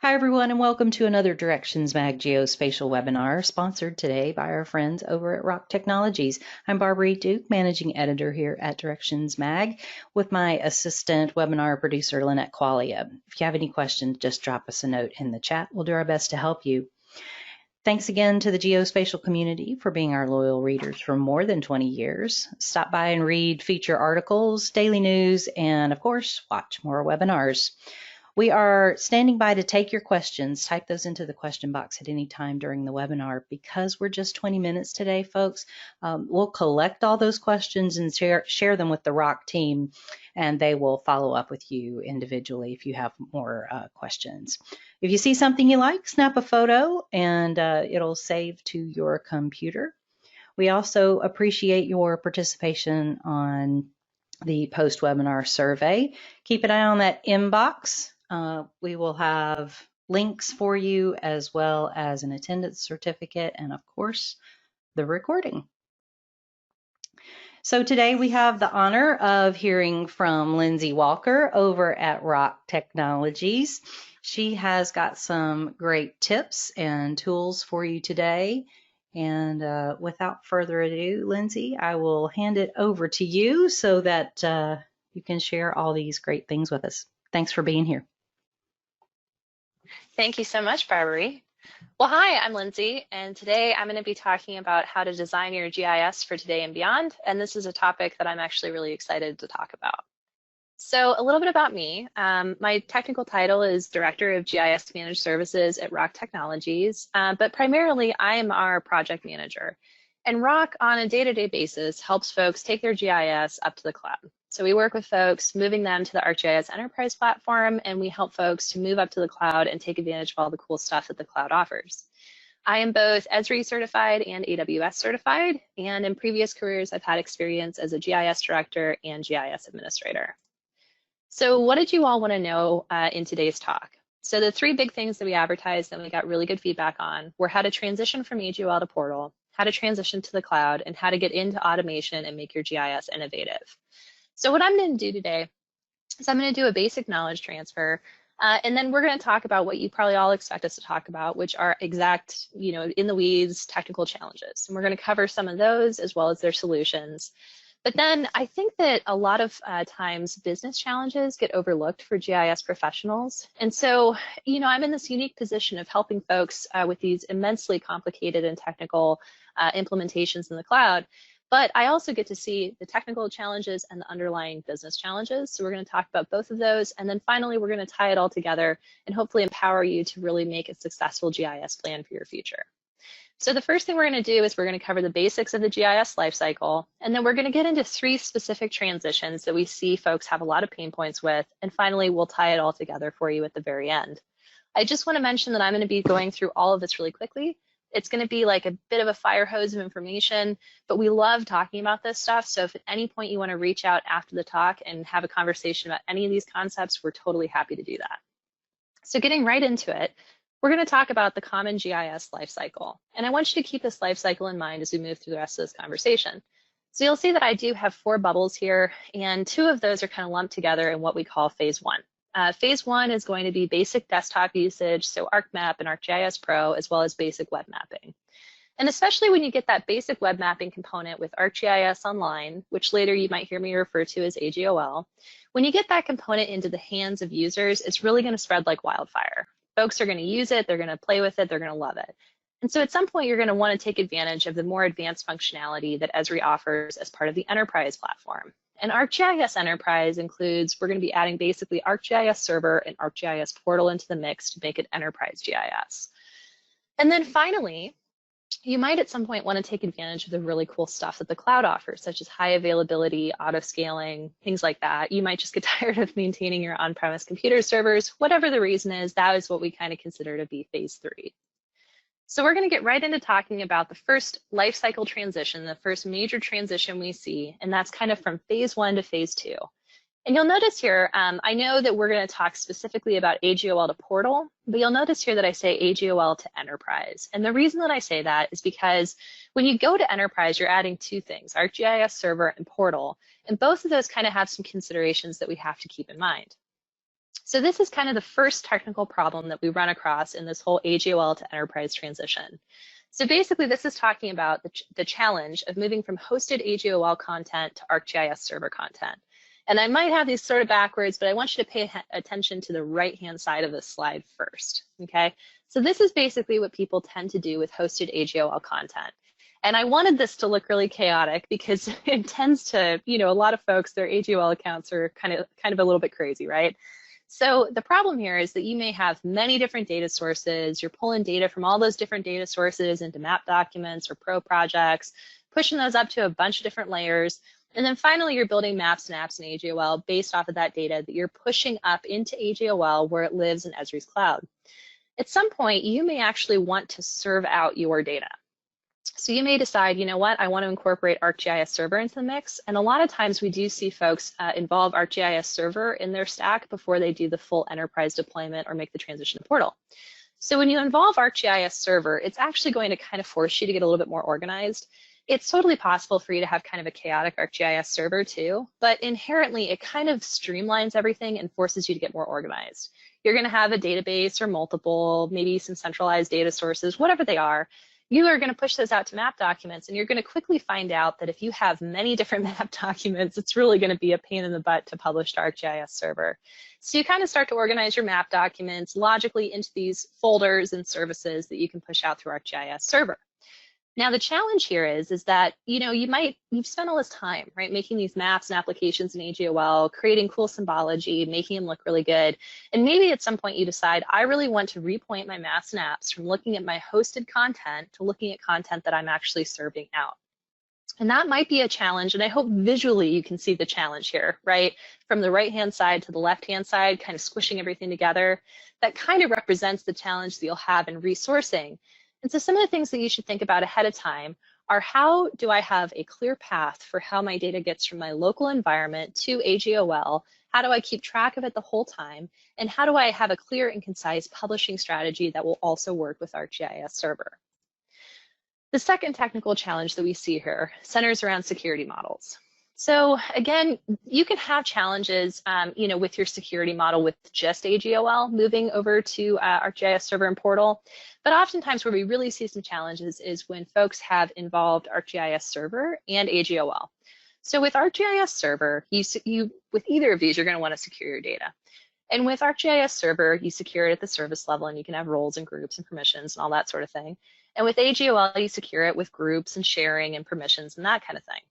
Hi, everyone, and welcome to another Directions Mag Geospatial webinar sponsored today by our friends over at Rock Technologies. I'm Barbara Duke, Managing Editor here at Directions Mag, with my assistant webinar producer, Lynette Qualia. If you have any questions, just drop us a note in the chat. We'll do our best to help you. Thanks again to the geospatial community for being our loyal readers for more than 20 years. Stop by and read feature articles, daily news, and of course, watch more webinars. We are standing by to take your questions. Type those into the question box at any time during the webinar. Because we're just 20 minutes today, folks, we'll collect all those questions and share them with the ROC team, and they will follow up with you individually if you have more questions. If you see something you like, snap a photo and it'll save to your computer. We also appreciate your participation on the post-webinar survey. Keep an eye on that inbox. We will have links for you as well as an attendance certificate and, of course, the recording. So today we have the honor of hearing from Lindsay Walker over at Rock Technologies. She has got some great tips and tools for you today. And without further ado, Lindsay, I will hand it over to you so that you can share all these great things with us. Thanks for being here. Thank you so much, Barbary. Well, hi, I'm Lindsay, and today I'm going to be talking about how to design your GIS for today and beyond, and this is a topic that I'm actually really excited to talk about. So a little bit about me. My technical title is Director of GIS Managed Services at Rock Technologies, but primarily I am our project manager. And Rock, on a day-to-day basis, helps folks take their GIS up to the cloud. So we work with folks moving them to the ArcGIS Enterprise platform, and we help folks to move up to the cloud and take advantage of all the cool stuff that the cloud offers. I am both Esri certified and AWS certified, and in previous careers, I've had experience as a GIS director and GIS administrator. So what did you all want to know in today's talk? So the three big things that we advertised and we got really good feedback on were how to transition from AGOL to Portal, how to transition to the cloud, and how to get into automation and make your GIS innovative. So what I'm going to do today is I'm going to do a basic knowledge transfer, and then we're going to talk about what you probably all expect us to talk about, which are exact, in the weeds technical challenges. And we're going to cover some of those as well as their solutions. But then I think that a lot of times business challenges get overlooked for GIS professionals. And so, I'm in this unique position of helping folks with these immensely complicated and technical implementations in the cloud. But I also get to see the technical challenges and the underlying business challenges. So we're going to talk about both of those. And then finally, we're going to tie it all together and hopefully empower you to really make a successful GIS plan for your future. So the first thing we're going to do is we're going to cover the basics of the GIS life cycle, and then we're going to get into three specific transitions that we see folks have a lot of pain points with, and finally we'll tie it all together for you at the very end. I just want to mention that I'm going to be going through all of this really quickly. It's going to be like a bit of a fire hose of information, but we love talking about this stuff, so if at any point you want to reach out after the talk and have a conversation about any of these concepts, we're totally happy to do that. So getting right into it, we're going to talk about the common GIS lifecycle. And I want you to keep this lifecycle in mind as we move through the rest of this conversation. So you'll see that I do have 4 bubbles here, and 2 of those are kind of lumped together in what we call phase 1. Phase 1 is going to be basic desktop usage, so ArcMap and ArcGIS Pro, as well as basic web mapping. And especially when you get that basic web mapping component with ArcGIS Online, which later you might hear me refer to as AGOL, when you get that component into the hands of users, it's really going to spread like wildfire. Folks are going to use it, they're going to play with it, they're going to love it. And so at some point, you're going to want to take advantage of the more advanced functionality that Esri offers as part of the Enterprise platform. And ArcGIS Enterprise includes, we're going to be adding basically ArcGIS Server and ArcGIS Portal into the mix to make it Enterprise GIS. And then finally, you might at some point want to take advantage of the really cool stuff that the cloud offers, such as high availability, auto scaling, things like that. You might just get tired of maintaining your on-premise computer servers. Whatever the reason is, that is what we kind of consider to be phase 3. So we're going to get right into talking about the first life cycle transition, the first major transition we see, and that's kind of from phase 1 to phase 2. And you'll notice here, I know that we're going to talk specifically about AGOL to Portal, but you'll notice here that I say AGOL to Enterprise. And the reason that I say that is because when you go to Enterprise, you're adding 2 things, ArcGIS Server and Portal, and both of those kind of have some considerations that we have to keep in mind. So this is kind of the first technical problem that we run across in this whole AGOL to enterprise transition. So basically, this is talking about the challenge of moving from hosted AGOL content to ArcGIS server content. And I might have these sort of backwards, but I want you to pay attention to the right-hand side of this slide first, okay? So this is basically what people tend to do with hosted AGOL content. And I wanted this to look really chaotic because it tends to, a lot of folks, their AGOL accounts are kind of a little bit crazy, right? So the problem here is that you may have many different data sources. You're pulling data from all those different data sources into map documents or pro projects, pushing those up to a bunch of different layers. And then finally, you're building maps and apps in AGOL based off of that data that you're pushing up into AGOL where it lives in Esri's cloud. At some point, you may actually want to serve out your data. So you may decide, you know what, I want to incorporate ArcGIS Server into the mix. And a lot of times we do see folks involve ArcGIS Server in their stack before they do the full enterprise deployment or make the transition to Portal. So when you involve ArcGIS Server, it's actually going to kind of force you to get a little bit more organized. It's totally possible for you to have kind of a chaotic ArcGIS Server too, but inherently it kind of streamlines everything and forces you to get more organized. You're going to have a database or multiple, maybe some centralized data sources, whatever they are. You are going to push those out to map documents, and you're going to quickly find out that if you have many different map documents, it's really going to be a pain in the butt to publish to ArcGIS Server. So you kind of start to organize your map documents logically into these folders and services that you can push out through ArcGIS Server. Now, the challenge here is that, you've spent all this time, right, making these maps and applications in AGOL, creating cool symbology, making them look really good. And maybe at some point you decide, I really want to repoint my maps and apps from looking at my hosted content to looking at content that I'm actually serving out. And that might be a challenge, and I hope visually you can see the challenge here, right? From the right-hand side to the left-hand side, kind of squishing everything together. That kind of represents the challenge that you'll have in resourcing. And so some of the things that you should think about ahead of time are, how do I have a clear path for how my data gets from my local environment to AGOL? How do I keep track of it the whole time? And how do I have a clear and concise publishing strategy that will also work with ArcGIS Server? The second technical challenge that we see here centers around security models. So again, you can have challenges, with your security model with just AGOL moving over to ArcGIS Server and Portal. But oftentimes where we really see some challenges is when folks have involved ArcGIS Server and AGOL. So with ArcGIS Server, with either of these, you're going to want to secure your data. And with ArcGIS Server, you secure it at the service level, and you can have roles and groups and permissions and all that sort of thing. And with AGOL, you secure it with groups and sharing and permissions and that kind of thing.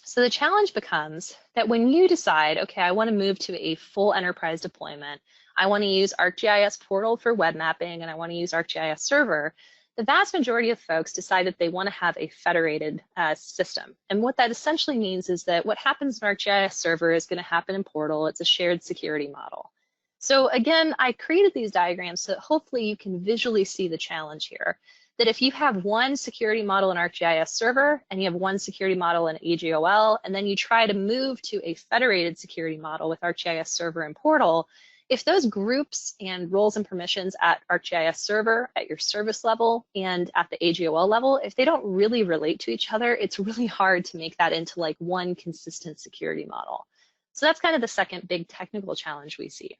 So the challenge becomes that when you decide, okay, I want to move to a full enterprise deployment, I want to use ArcGIS Portal for web mapping, and I want to use ArcGIS Server, the vast majority of folks decide that they want to have a federated system. And what that essentially means is that what happens in ArcGIS Server is going to happen in Portal. It's a shared security model. So again, I created these diagrams so that hopefully you can visually see the challenge here. That if you have one security model in ArcGIS Server and you have one security model in AGOL, and then you try to move to a federated security model with ArcGIS Server and Portal, if those groups and roles and permissions at ArcGIS Server, at your service level, and at the AGOL level, if they don't really relate to each other, it's really hard to make that into like one consistent security model. So that's kind of the second big technical challenge we see.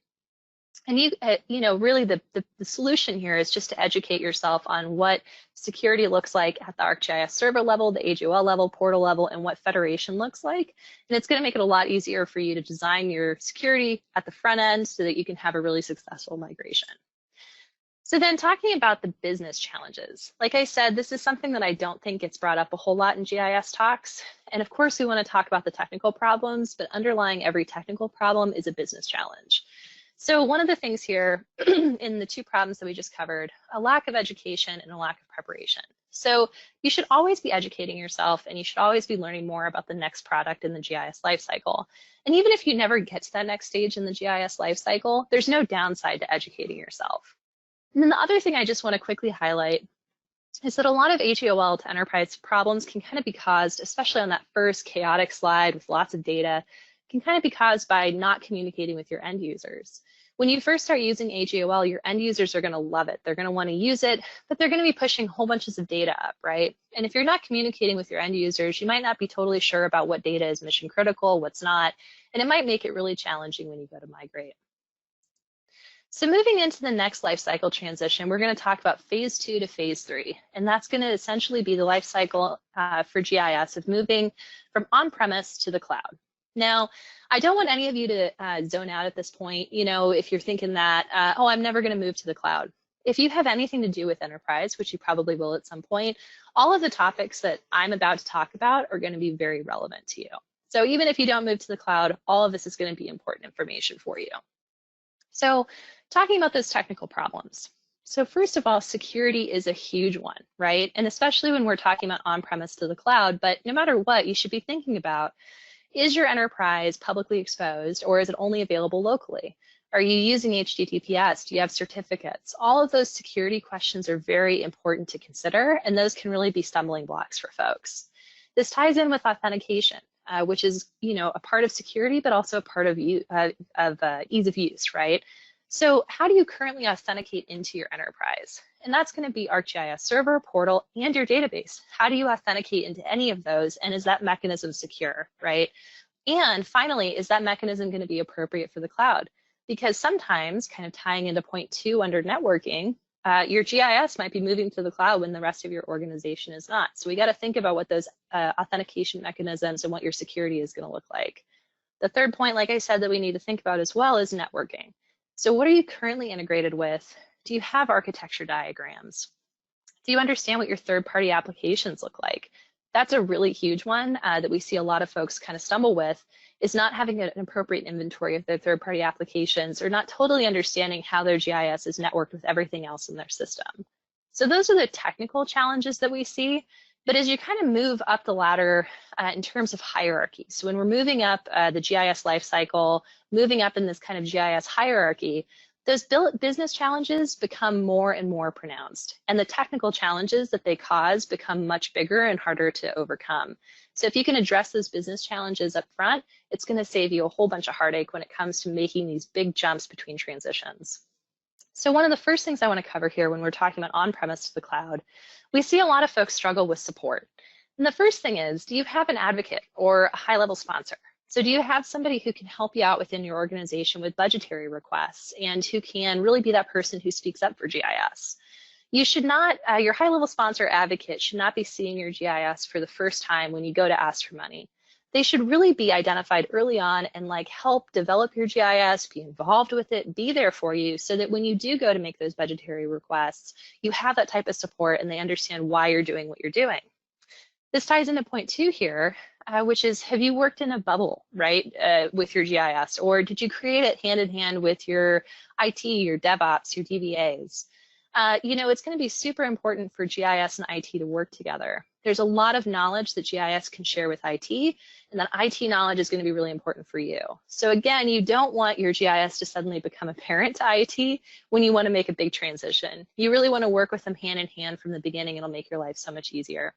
And really the solution here is just to educate yourself on what security looks like at the ArcGIS Server level, the AGOL level, Portal level, and what federation looks like. And it's going to make it a lot easier for you to design your security at the front end so that you can have a really successful migration. So then talking about the business challenges, like I said, this is something that I don't think gets brought up a whole lot in GIS talks. And of course, we want to talk about the technical problems, but underlying every technical problem is a business challenge. So one of the things here in the two problems that we just covered, a lack of education and a lack of preparation. So you should always be educating yourself, and you should always be learning more about the next product in the GIS life cycle. And even if you never get to that next stage in the GIS life cycle, there's no downside to educating yourself. And then the other thing I just want to quickly highlight is that a lot of AGOL to enterprise problems can kind of be caused, especially on that first chaotic slide with lots of data, can kind of be caused by not communicating with your end users. When you first start using AGOL, your end users are going to love it. They're going to want to use it, but they're going to be pushing whole bunches of data up, right? And if you're not communicating with your end users, you might not be totally sure about what data is mission critical, what's not, and it might make it really challenging when you go to migrate. So moving into the next life cycle transition, we're going to talk about phase 2 to phase 3, and that's going to essentially be the life cycle for GIS of moving from on-premise to the cloud. Now, I don't want any of you to zone out at this point, if you're thinking that, oh, I'm never going to move to the cloud. If you have anything to do with enterprise, which you probably will at some point, all of the topics that I'm about to talk about are going to be very relevant to you. So even if you don't move to the cloud, all of this is going to be important information for you. So talking about those technical problems. So first of all, security is a huge one, right? And especially when we're talking about on-premise to the cloud, but no matter what, you should be thinking about, is your enterprise publicly exposed or is it only available locally? Are you using HTTPS? Do you have certificates? All of those security questions are very important to consider, and those can really be stumbling blocks for folks. This ties in with authentication, which is, a part of security, but also a part of ease of use, right? So how do you currently authenticate into your enterprise? And that's going to be ArcGIS server, portal, and your database. How do you authenticate into any of those? And is that mechanism secure, right? And finally, is that mechanism going to be appropriate for the cloud? Because sometimes, kind of tying into point 2 under networking, your GIS might be moving to the cloud when the rest of your organization is not. So we got to think about what those authentication mechanisms and what your security is going to look like. The third point, like I said, that we need to think about as well is networking. So what are you currently integrated with? Do you have architecture diagrams? Do you understand what your third-party applications look like? That's a really huge one that we see a lot of folks kind of stumble with, is not having an appropriate inventory of their third-party applications or not totally understanding how their GIS is networked with everything else in their system. So those are the technical challenges that we see. But as you kind of move up the ladder in terms of hierarchy, so when we're moving up the GIS life cycle, moving up in this kind of GIS hierarchy, those business challenges become more and more pronounced, and the technical challenges that they cause become much bigger and harder to overcome. So if you can address those business challenges up front, it's going to save you a whole bunch of heartache when it comes to making these big jumps between transitions. So one of the first things I want to cover here when we're talking about on-premise to the cloud, we see a lot of folks struggle with support. And the first thing is, do you have an advocate or a high-level sponsor? So do you have somebody who can help you out within your organization with budgetary requests and who can really be that person who speaks up for GIS? You should not, your high-level sponsor advocate should not be seeing your GIS for the first time when you go to ask for money. They should really be identified early on and help develop your GIS, be involved with it, be there for you so that when you do go to make those budgetary requests, you have that type of support and they understand why you're doing what you're doing. This ties into point 2 here, which is, have you worked in a bubble, right, with your GIS, or did you create it hand in hand with your IT, your DevOps, your DBAs? It's going to be super important for GIS and IT to work together. There's a lot of knowledge that GIS can share with IT, and that IT knowledge is going to be really important for you. So again, you don't want your GIS to suddenly become a parent to IT when you want to make a big transition. You really want to work with them hand in hand from the beginning. It'll make your life so much easier.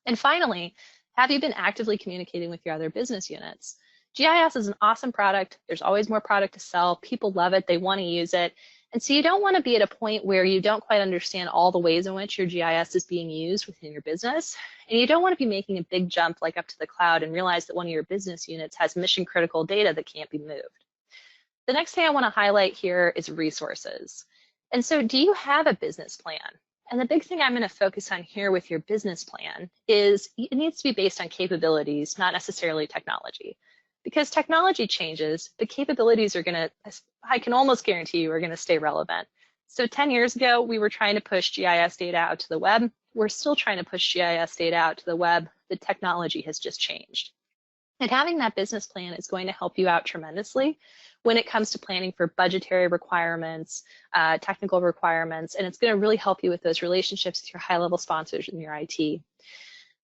And finally, have you been actively communicating with your other business units? GIS is an awesome product. There's always more product to sell. People love it. They want to use it. And so you don't want to be at a point where you don't quite understand all the ways in which your GIS is being used within your business. And you don't want to be making a big jump up to the cloud and realize that one of your business units has mission critical data that can't be moved. The next thing I want to highlight here is resources. And so do you have a business plan? And the big thing I'm going to focus on here with your business plan is it needs to be based on capabilities, not necessarily technology. Because technology changes, the capabilities are going to, I can almost guarantee you, are going to stay relevant. So 10 years ago, we were trying to push GIS data out to the web. We're still trying to push GIS data out to the web. The technology has just changed. And having that business plan is going to help you out tremendously when it comes to planning for budgetary requirements, technical requirements, and it's going to really help you with those relationships with your high-level sponsors and your IT.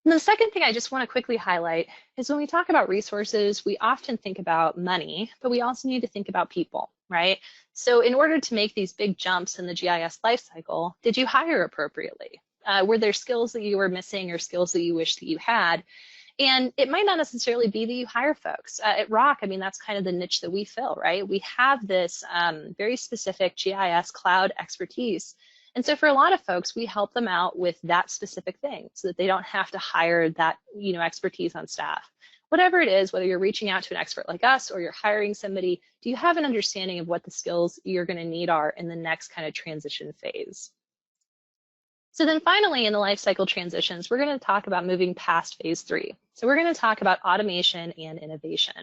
And the second thing I just want to quickly highlight is when we talk about resources, we often think about money, but we also need to think about people, right? So in order to make these big jumps in the GIS lifecycle, did you hire appropriately? Were there skills that you were missing or skills that you wish that you had? And it might not necessarily be that you hire folks. At Rock, I mean, that's kind of the niche that we fill, right? We have this very specific GIS cloud expertise. And so for a lot of folks, we help them out with that specific thing so that they don't have to hire that, expertise on staff. whatever it is, whether you're reaching out to an expert like us or you're hiring somebody, do you have an understanding of what the skills you're going to need are in the next kind of transition phase? So then finally, in the life cycle transitions, we're going to talk about moving past phase 3. So we're going to talk about automation and innovation.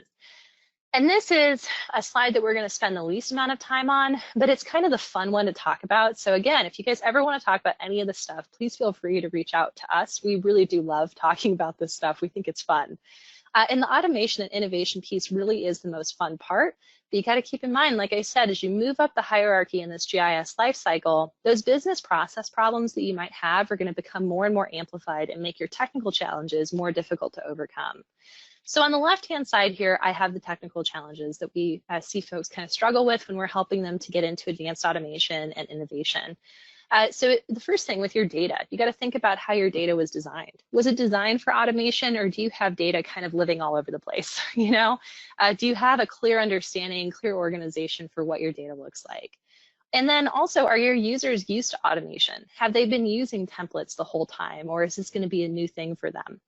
And this is a slide that we're going to spend the least amount of time on, but it's kind of the fun one to talk about. So again, if you guys ever want to talk about any of this stuff, please feel free to reach out to us. We really do love talking about this stuff. We think it's fun. And the automation and innovation piece really is the most fun part. But you got to keep in mind, like I said, as you move up the hierarchy in this GIS life cycle, those business process problems that you might have are going to become more and more amplified and make your technical challenges more difficult to overcome. So on the left-hand side here, I have the technical challenges that we see folks kind of struggle with when we're helping them to get into advanced automation and innovation. So the first thing with your data, you got to think about how your data was designed. Was it designed for automation, or do you have data kind of living all over the place? You know, do you have a clear understanding, clear organization for what your data looks like? And then also, are your users used to automation? Have they been using templates the whole time, or is this going to be a new thing for them?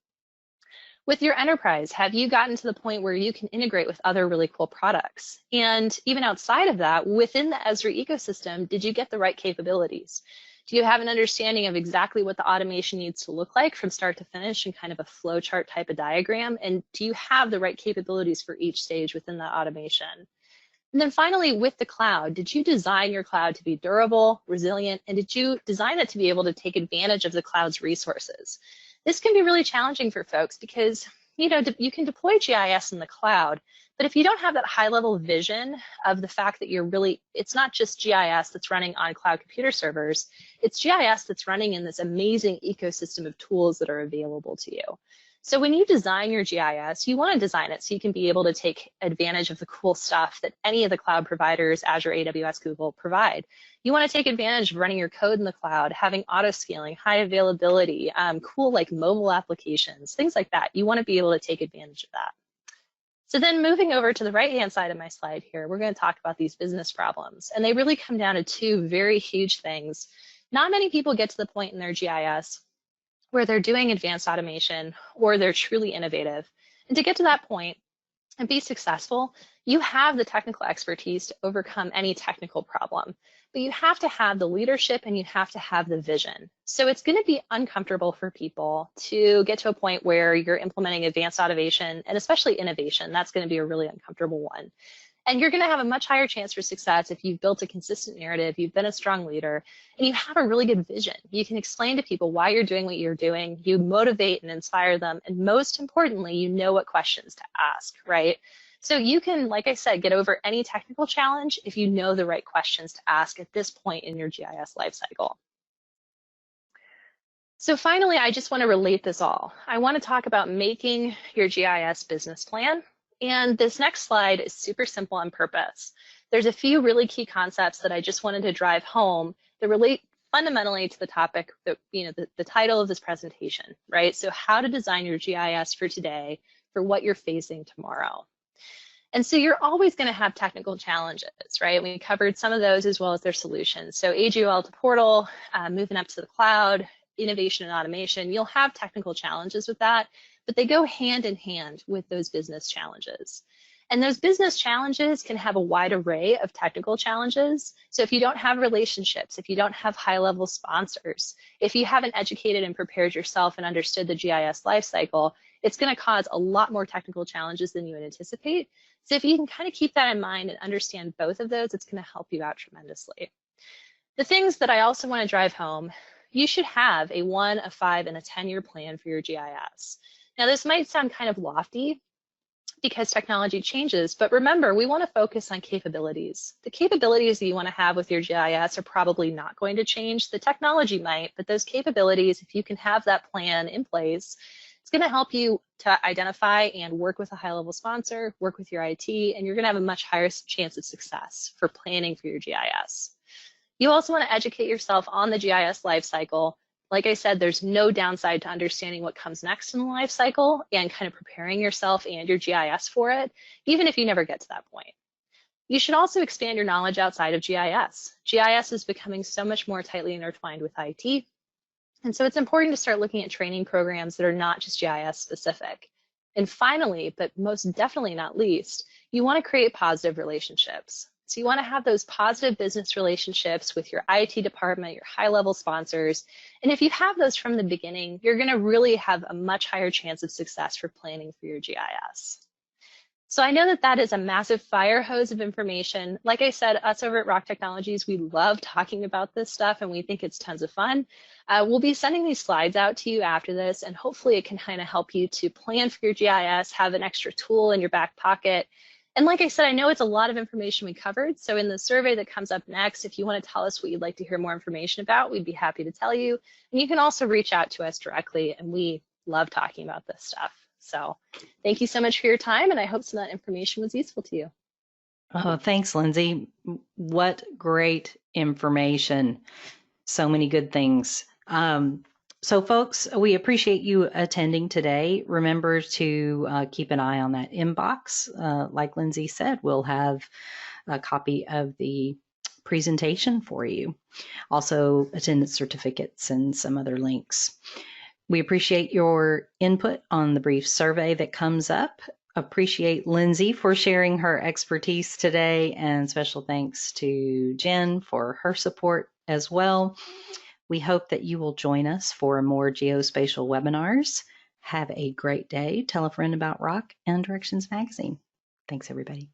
With your enterprise, have you gotten to the point where you can integrate with other really cool products? And even outside of that, within the Esri ecosystem, did you get the right capabilities? Do you have an understanding of exactly what the automation needs to look like from start to finish in kind of a flow chart type of diagram? And do you have the right capabilities for each stage within that automation? And then finally, with the cloud, did you design your cloud to be durable, resilient, and did you design it to be able to take advantage of the cloud's resources? This can be really challenging for folks because, you know, you can deploy GIS in the cloud, but if you don't have that high level vision of the fact that it's not just GIS that's running on cloud computer servers, it's GIS that's running in this amazing ecosystem of tools that are available to you. So when you design your GIS, you want to design it so you can be able to take advantage of the cool stuff that any of the cloud providers, Azure, AWS, Google, provide. You want to take advantage of running your code in the cloud, having auto scaling, high availability, cool like mobile applications, things like that. You want to be able to take advantage of that. So then moving over to the right-hand side of my slide here, we're going to talk about these business problems. And they really come down to two very huge things. Not many people get to the point in their GIS where they're doing advanced automation or they're truly innovative. And to get to that point and be successful, you have the technical expertise to overcome any technical problem, but you have to have the leadership and you have to have the vision. So it's going to be uncomfortable for people to get to a point where you're implementing advanced automation and especially innovation. That's going to be a really uncomfortable one. And you're going to have a much higher chance for success if you've built a consistent narrative, you've been a strong leader, and you have a really good vision. You can explain to people why you're doing what you're doing, you motivate and inspire them, and most importantly, you know what questions to ask, right? So you can, like I said, get over any technical challenge if you know the right questions to ask at this point in your GIS lifecycle. So finally, I just want to relate this all. I want to talk about making your GIS business plan. And this next slide is super simple on purpose. There's a few really key concepts that I just wanted to drive home that relate fundamentally to the topic that, you know, the title of this presentation, right? So how to design your GIS for today for what you're facing tomorrow. And so you're always going to have technical challenges, right? We covered some of those as well as their solutions. So AGOL to portal, moving up to the cloud, innovation and automation, you'll have technical challenges with that, but they go hand in hand with those business challenges. And those business challenges can have a wide array of technical challenges. So if you don't have relationships, if you don't have high-level sponsors, if you haven't educated and prepared yourself and understood the GIS lifecycle, it's going to cause a lot more technical challenges than you would anticipate. So if you can kind of keep that in mind and understand both of those, it's going to help you out tremendously. The things that I also want to drive home, you should have a 1, a 5, and a 10-year plan for your GIS. Now, this might sound kind of lofty because technology changes, but remember, we want to focus on capabilities. The capabilities that you want to have with your GIS are probably not going to change. The technology might, but those capabilities, if you can have that plan in place, it's going to help you to identify and work with a high-level sponsor, work with your IT, and you're going to have a much higher chance of success for planning for your GIS. You also want to educate yourself on the GIS lifecycle. Like I said, there's no downside to understanding what comes next in the life cycle and kind of preparing yourself and your GIS for it, even if you never get to that point. You should also expand your knowledge outside of GIS. GIS is becoming so much more tightly intertwined with IT, and so it's important to start looking at training programs that are not just GIS specific. And finally, but most definitely not least, you want to create positive relationships. So you want to have those positive business relationships with your IT department, your high-level sponsors. And if you have those from the beginning, you're going to really have a much higher chance of success for planning for your GIS. So I know that that is a massive fire hose of information. Like I said, us over at Rock Technologies, we love talking about this stuff and we think it's tons of fun. We'll be sending these slides out to you after this, and hopefully it can kind of help you to plan for your GIS, have an extra tool in your back pocket. And like I said, I know it's a lot of information we covered. So in the survey that comes up next, if you want to tell us what you'd like to hear more information about, we'd be happy to tell you. And you can also reach out to us directly, and we love talking about this stuff. So thank you so much for your time, and I hope some of that information was useful to you. Oh, thanks, Lindsay. What great information. So many good things. So folks, we appreciate you attending today. Remember to keep an eye on that inbox. Like Lindsay said, we'll have a copy of the presentation for you. Also, attendance certificates and some other links. We appreciate your input on the brief survey that comes up. Appreciate Lindsay for sharing her expertise today, and special thanks to Jen for her support as well. We hope that you will join us for more geospatial webinars. Have a great day. Tell a friend about Rock and Directions Magazine. Thanks, everybody.